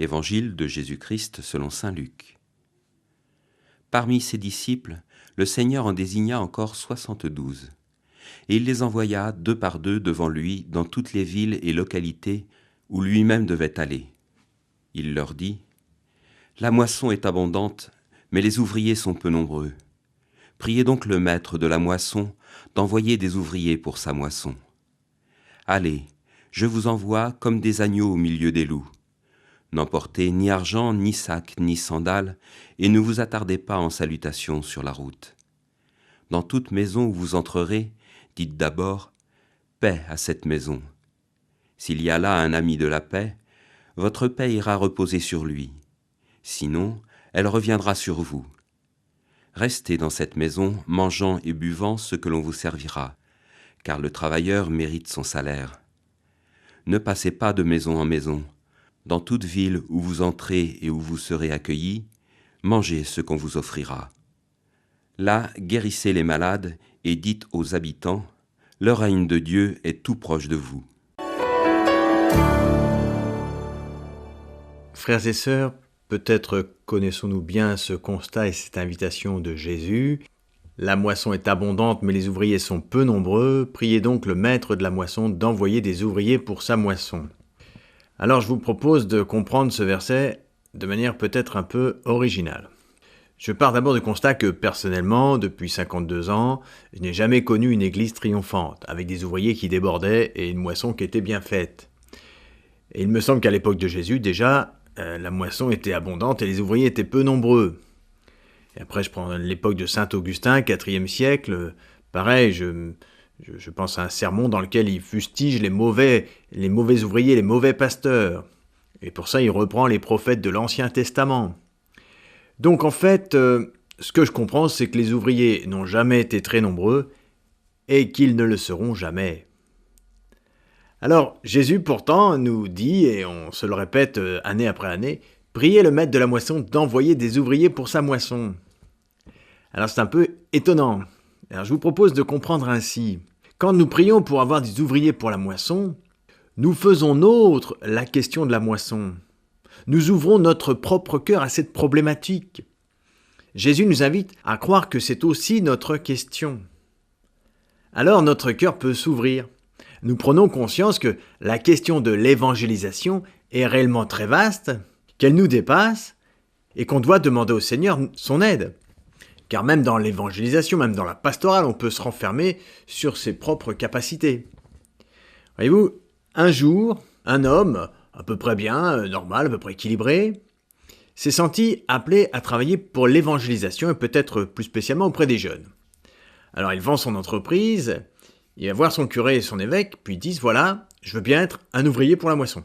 Évangile de Jésus-Christ selon saint Luc. Parmi ses disciples, le Seigneur en désigna encore 72, et il les envoya 2 par 2 devant lui dans toutes les villes et localités où lui-même devait aller. Il leur dit : « La moisson est abondante, mais les ouvriers sont peu nombreux. Priez donc le maître de la moisson d'envoyer des ouvriers pour sa moisson. Allez, je vous envoie comme des agneaux au milieu des loups. N'emportez ni argent, ni sac, ni sandales, et ne vous attardez pas en salutations sur la route. Dans toute maison où vous entrerez, dites d'abord « Paix à cette maison ». S'il y a là un ami de la paix, votre paix ira reposer sur lui. Sinon, elle reviendra sur vous. Restez dans cette maison, mangeant et buvant ce que l'on vous servira, car le travailleur mérite son salaire. Ne passez pas de maison en maison. Dans toute ville où vous entrez et où vous serez accueillis, mangez ce qu'on vous offrira. Là, guérissez les malades et dites aux habitants : le règne de Dieu est tout proche de vous. Frères et sœurs, peut-être connaissons-nous bien ce constat et cette invitation de Jésus. La moisson est abondante, mais les ouvriers sont peu nombreux. Priez donc le maître de la moisson d'envoyer des ouvriers pour sa moisson. Alors je vous propose de comprendre ce verset de manière peut-être un peu originale. Je pars d'abord du constat que personnellement, depuis 52 ans, je n'ai jamais connu une église triomphante, avec des ouvriers qui débordaient et une moisson qui était bien faite. Et il me semble qu'à l'époque de Jésus, déjà, la moisson était abondante et les ouvriers étaient peu nombreux. Et après, je prends l'époque de saint Augustin, 4e siècle, pareil, je pense à un sermon dans lequel il fustige les mauvais ouvriers, les mauvais pasteurs. Et pour ça, il reprend les prophètes de l'Ancien Testament. Donc en fait, ce que je comprends, c'est que les ouvriers n'ont jamais été très nombreux et qu'ils ne le seront jamais. Alors, Jésus pourtant nous dit, et on se le répète année après année, « Priez le maître de la moisson d'envoyer des ouvriers pour sa moisson ». Alors c'est un peu étonnant. Alors je vous propose de comprendre ainsi. Quand nous prions pour avoir des ouvriers pour la moisson, nous faisons nôtre la question de la moisson. Nous ouvrons notre propre cœur à cette problématique. Jésus nous invite à croire que c'est aussi notre question. Alors notre cœur peut s'ouvrir. Nous prenons conscience que la question de l'évangélisation est réellement très vaste, qu'elle nous dépasse et qu'on doit demander au Seigneur son aide. Car même dans l'évangélisation, même dans la pastorale, on peut se renfermer sur ses propres capacités. Voyez-vous, un jour, un homme, à peu près bien, normal, à peu près équilibré, s'est senti appelé à travailler pour l'évangélisation et peut-être plus spécialement auprès des jeunes. Alors il vend son entreprise, il va voir son curé et son évêque, puis ils disent « Voilà, je veux bien être un ouvrier pour la moisson ».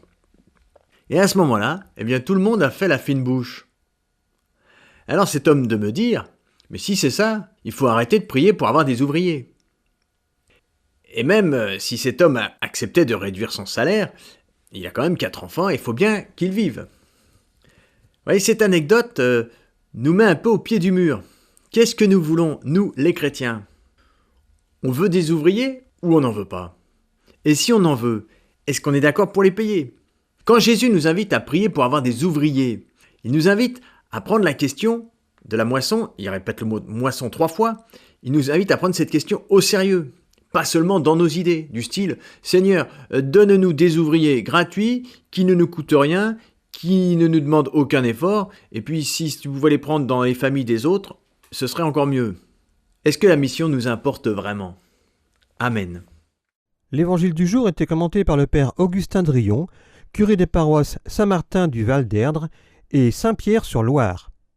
Et à ce moment-là, eh bien tout le monde a fait la fine bouche. Alors cet homme de me dire « Mais si c'est ça, il faut arrêter de prier pour avoir des ouvriers ». Et même si cet homme a accepté de réduire son salaire, il a quand même 4 enfants et il faut bien qu'il vive. Vous voyez, cette anecdote nous met un peu au pied du mur. Qu'est-ce que nous voulons, nous, les chrétiens ? On veut des ouvriers ou on n'en veut pas ? Et si on en veut, est-ce qu'on est d'accord pour les payer ? Quand Jésus nous invite à prier pour avoir des ouvriers, il nous invite à prendre la question de la moisson, il répète le mot moisson 3 fois, il nous invite à prendre cette question au sérieux. Pas seulement dans nos idées, du style « Seigneur, donne-nous des ouvriers gratuits qui ne nous coûtent rien, qui ne nous demandent aucun effort, et puis si tu pouvais les prendre dans les familles des autres, ce serait encore mieux. » Est-ce que la mission nous importe vraiment ? Amen. L'évangile du jour était commenté par le père Augustin Drillon, curé des paroisses Saint-Martin du Val d'Erdre et Saint-Pierre-sur-Loire.